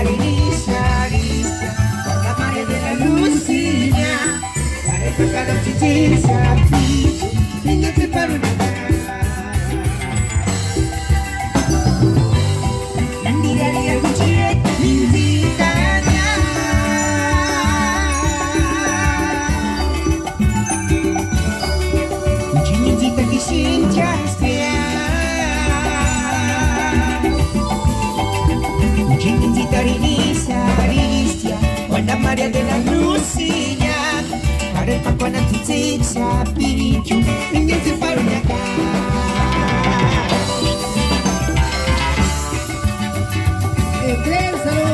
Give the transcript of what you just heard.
liscia, liscia, la marea della Lusigna, fare tocca la giustizia, finché ti parlo di te. Direi a cucire, visitania. Cucini zita che scintia stia. Cucini zita rinizia, ristia. Quando Maria della Lusigna, fare pa quando ti zizia, picchiu, finché ti parlo di te. E 3 saluti.